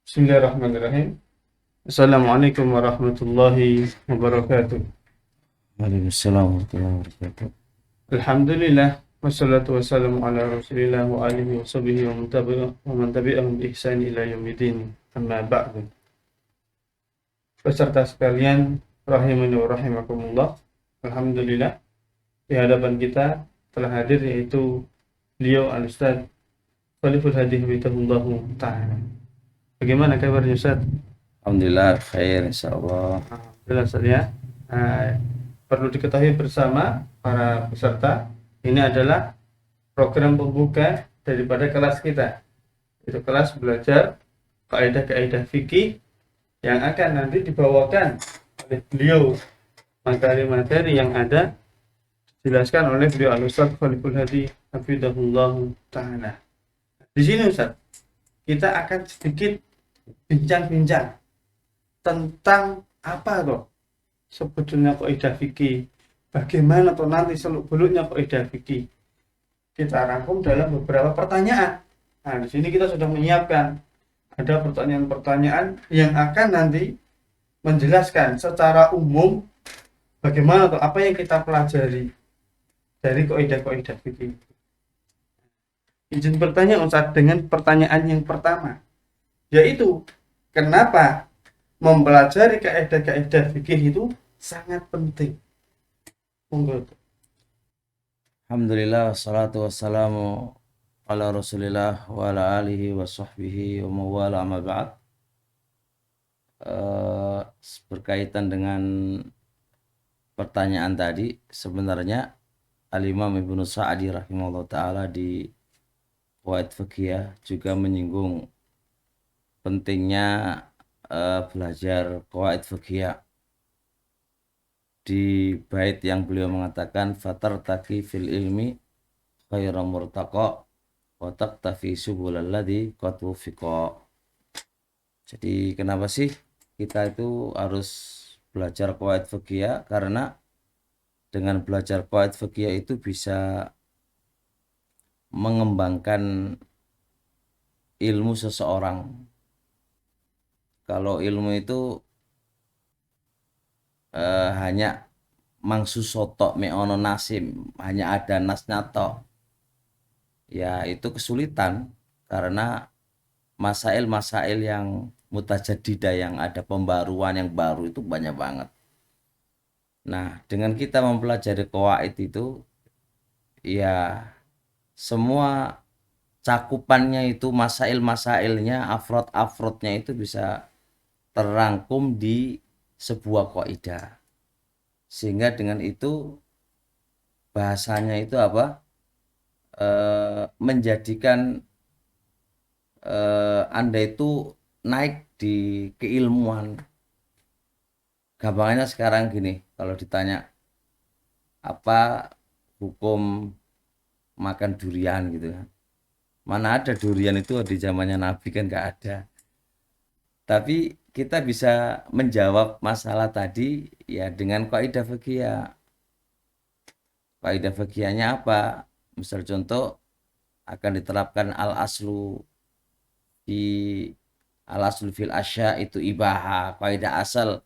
Bismillahirrahmanirrahim. Assalamualaikum warahmatullahi wabarakatuh. Waalaikumsalam warahmatullahi wabarakatuh. Alhamdulillah wassalatu wassalamu ala Rasulillah wa alihi wa sahbihi wa man tabi'ahum bi ihsan ila yaumil amma ba'du. Peserta sekalian, rahimani wa rahimakumullah. Alhamdulillah di hadapan kita telah hadir yaitu beliau Al-Ustaz Khaliful Hadi Hafizahullahu taala. Bagaimana kabarnya Ustaz? Alhamdulillah khair insyaallah. Alhamdulillah Ustaz ya. Perlu diketahui bersama para peserta, ini adalah program pembuka daripada kelas kita. Itu kelas belajar kaidah-kaidah fikih yang akan nanti dibawakan oleh beliau. Materi-materi yang ada dijelaskan oleh beliau Al-Ustaz Khaliful Hadi Hafizahullah taala. Di sini Ustaz, kita akan sedikit bincang-bincang tentang apa toh sebetulnya kaidah fikih, bagaimana toh nanti seluk-beluknya kaidah fikih. Kita rangkum dalam beberapa pertanyaan. Nah, di sini kita sudah menyiapkan ada pertanyaan-pertanyaan yang akan nanti menjelaskan secara umum bagaimana toh apa yang kita pelajari dari kaidah-kaidah fikih. Izin bertanya Ustaz dengan pertanyaan yang pertama, yaitu kenapa mempelajari kaidah-kaidah fikih itu sangat penting. Monggo. Alhamdulillah wassalatu wassalamu ala Rasulillah wa ala alihi wa sahbihi wa mawala amma ba'd. Berkaitan dengan pertanyaan tadi, sebenarnya Al-Imam Ibnu Sa'di rahimahullah ta'ala di Qawaid Fiqhiyah juga menyinggung pentingnya belajar Qawaid Fiqhiyah di bait yang beliau mengatakan fatartaqi fil ilmi khairan murtaqa wa taqtafi subulal ladzi qad wufiqa. Jadi kenapa sih kita itu harus belajar Qawaid Fiqhiyah? Karena dengan belajar Qawaid Fiqhiyah itu bisa mengembangkan ilmu seseorang. Kalau ilmu itu hanya mangsusotok meono nasim, hanya ada nasnya tok, ya itu kesulitan karena masail-masail yang mutajadidah, yang ada pembaruan yang baru itu banyak banget. Nah, dengan kita mempelajari qawaid itu, ya semua cakupannya itu, masail-masailnya, afrod-afrodnya itu bisa terangkum di sebuah kaidah, sehingga dengan itu bahasanya itu apa, menjadikan Anda itu naik di keilmuan. Gampangnya sekarang gini, kalau ditanya apa hukum makan durian gitu kan, mana ada durian itu di zamannya Nabi, kan nggak ada. Tapi kita bisa menjawab masalah tadi ya dengan kaidah fikih. Kaidah fikihnya apa? Misal contoh, akan diterapkan al aslu fil asya itu ibaha. Kaidah asal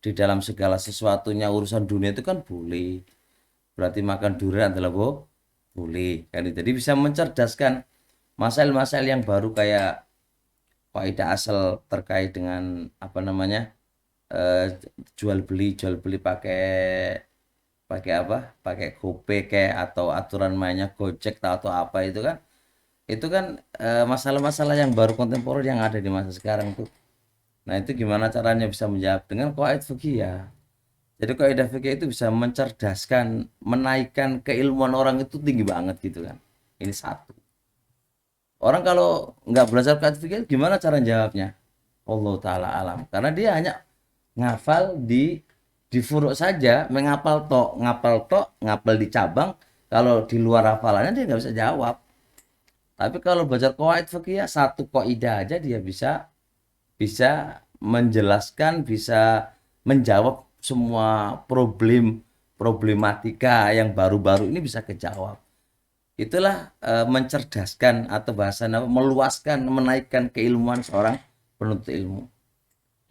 di dalam segala sesuatunya, urusan dunia itu kan boleh. Berarti makan durian adalah boleh. Kan? Jadi bisa mencerdaskan masail-masail yang baru, kayak kaidah asal terkait dengan apa namanya, jual beli pakai pakai apa, pakai GoPay kayak, atau aturan mainnya Gojek atau apa itu kan masalah-masalah yang baru kontemporer yang ada di masa sekarang tuh. Nah, itu gimana caranya bisa menjawab dengan qawaid fikih ya. Jadi kaidah fikih itu bisa mencerdaskan, menaikkan keilmuan orang itu tinggi banget gitu kan. Ini satu. Orang kalau nggak belajar kaidah fikih gimana cara jawabnya? Allah taala alam. Karena dia hanya ngafal di furuk saja, ngapal tok, ngapal di cabang. Kalau di luar hafalannya dia nggak bisa jawab. Tapi kalau belajar qawaid fikih, satu kaidah aja dia bisa bisa menjelaskan, bisa menjawab semua problematika yang baru-baru ini bisa kejawab. Itulah mencerdaskan, atau bahasa meluaskan, menaikkan keilmuan seorang penuntut ilmu.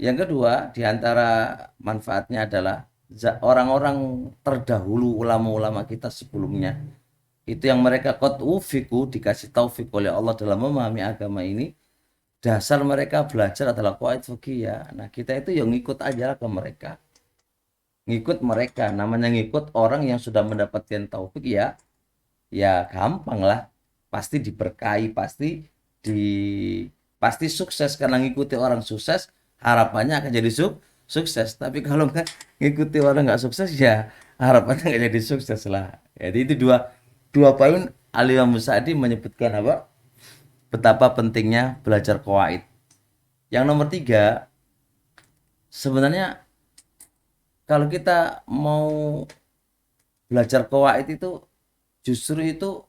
Yang kedua, di antara manfaatnya adalah orang-orang terdahulu, ulama-ulama kita sebelumnya, itu yang mereka qad ufiku, dikasih taufik oleh Allah dalam memahami agama ini, dasar mereka belajar adalah qawaid fikih. Nah, kita itu yang ngikut aja ke mereka. Ngikut mereka, namanya ngikut orang yang sudah mendapatkan taufik ya gampang lah. Pasti diberkahi, pasti sukses karena ngikuti orang sukses, harapannya akan jadi sukses. Tapi kalau nggak ngikuti orang nggak sukses ya harapannya nggak jadi sukses lah. Jadi itu dua poin Al-Imam Sa'di menyebutkan apa? Betapa pentingnya belajar qawaid. Yang nomor 3, sebenarnya kalau kita mau belajar qawaid itu justru itu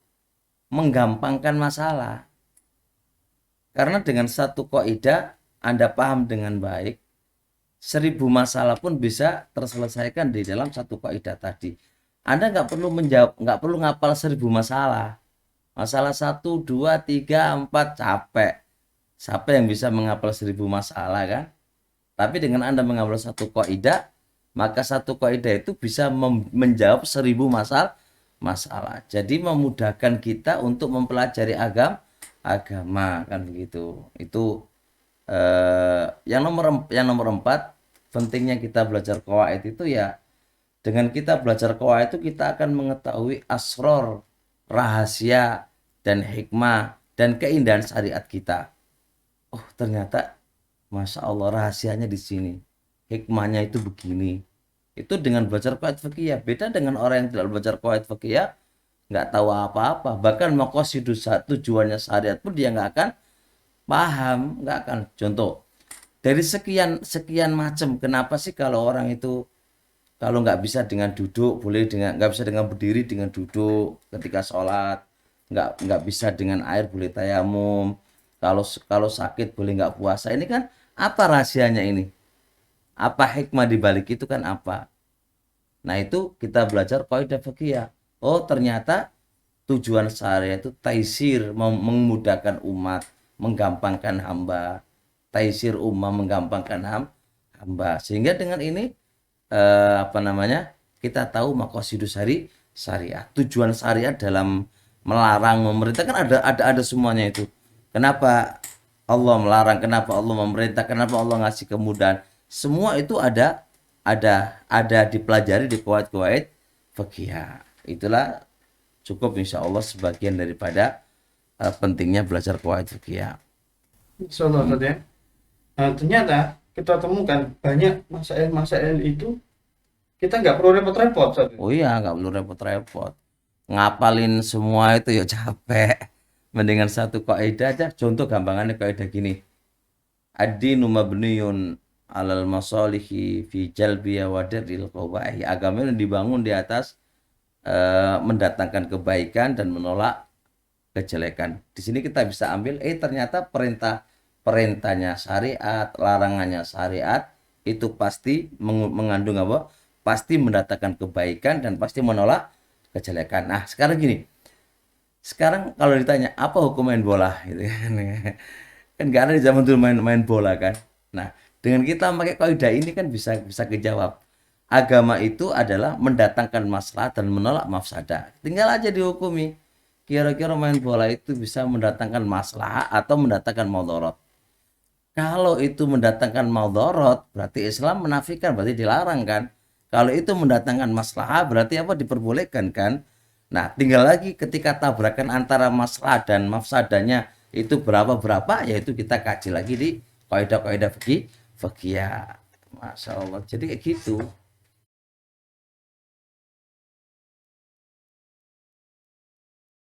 menggampangkan masalah. Karena dengan satu kaidah Anda paham dengan baik, 1000 masalah pun bisa terselesaikan di dalam satu kaidah tadi. Anda nggak perlu ngapal 1000 masalah. Masalah 1, 2, 3, 4 capek. Siapa yang bisa menghafal 1000 masalah kan? Tapi dengan Anda menghafal satu kaidah, maka satu kaidah itu bisa menjawab 1000 masalah. Jadi memudahkan kita untuk mempelajari agama kan begitu. Itu yang nomor 4, pentingnya kita belajar qawaid itu ya, dengan kita belajar qawaid itu kita akan mengetahui asror, rahasia dan hikmah dan keindahan syariat kita. Oh, ternyata Masya Allah rahasianya di sini, hikmahnya itu begini. Itu dengan belajar qawaid fikih. Beda dengan orang yang tidak belajar qawaid fikih, nggak tahu apa-apa. Bahkan maqasidus, tujuannya syariat pun dia nggak akan paham, nggak akan. Contoh, dari sekian macam, kenapa sih kalau orang itu kalau nggak bisa dengan duduk boleh dengan, nggak bisa dengan berdiri dengan duduk ketika sholat, nggak bisa dengan air boleh tayamum, kalau sakit boleh nggak puasa. Ini kan apa rahasianya ini? Apa hikmah di balik itu kan apa? Nah, itu kita belajar kaidah fikih. Oh, ternyata tujuan syariat itu taisir, memudahkan umat, menggampangkan hamba. Taisir umat, menggampangkan hamba. Sehingga dengan ini kita tahu maqasidus syariat. Tujuan syariat dalam melarang, memerintah kan ada semuanya itu. Kenapa Allah melarang, kenapa Allah memerintah, kenapa Allah ngasih kemudahan? Semua itu ada dipelajari di qawaid fikih. Itulah cukup insya Allah sebagian daripada pentingnya belajar qawaid fikih. Insyaallah Ustaz ya. Ternyata kita temukan banyak masail-masail itu kita nggak perlu repot-repot Ustaz. Oh iya, nggak perlu repot-repot. Ngapalin semua itu ya capek. Mendingan satu kaidah aja. Contoh gampangannya kaidah gini. Ad-dinu mabniyun alal masalihi fi jalbiya wa daril qabaih. Agama ini dibangun di atas mendatangkan kebaikan dan menolak kejelekan. Di sini kita bisa ambil ternyata perintahnya syariat, larangannya syariat itu pasti mengandung apa? Pasti mendatangkan kebaikan dan pasti menolak kejelekan. Nah, sekarang gini. Sekarang kalau ditanya apa hukum main bola gitu kan. Kan nggak ada di zaman dulu main bola kan. Nah, dengan kita pakai kaidah ini kan bisa kejawab. Agama itu adalah mendatangkan maslahat dan menolak mafsadah. Tinggal aja dihukumi. Kira-kira main bola itu bisa mendatangkan maslahat atau mendatangkan mudarat. Kalau itu mendatangkan mudarat, berarti Islam menafikan, berarti dilarang kan. Kalau itu mendatangkan maslahat, berarti apa? Diperbolehkan kan. Nah, tinggal lagi ketika tabrakan antara maslahat dan mafsadahnya itu berapa, yaitu kita kaji lagi di kaidah-kaidah fikih. Masya Allah. Jadi kayak gitu.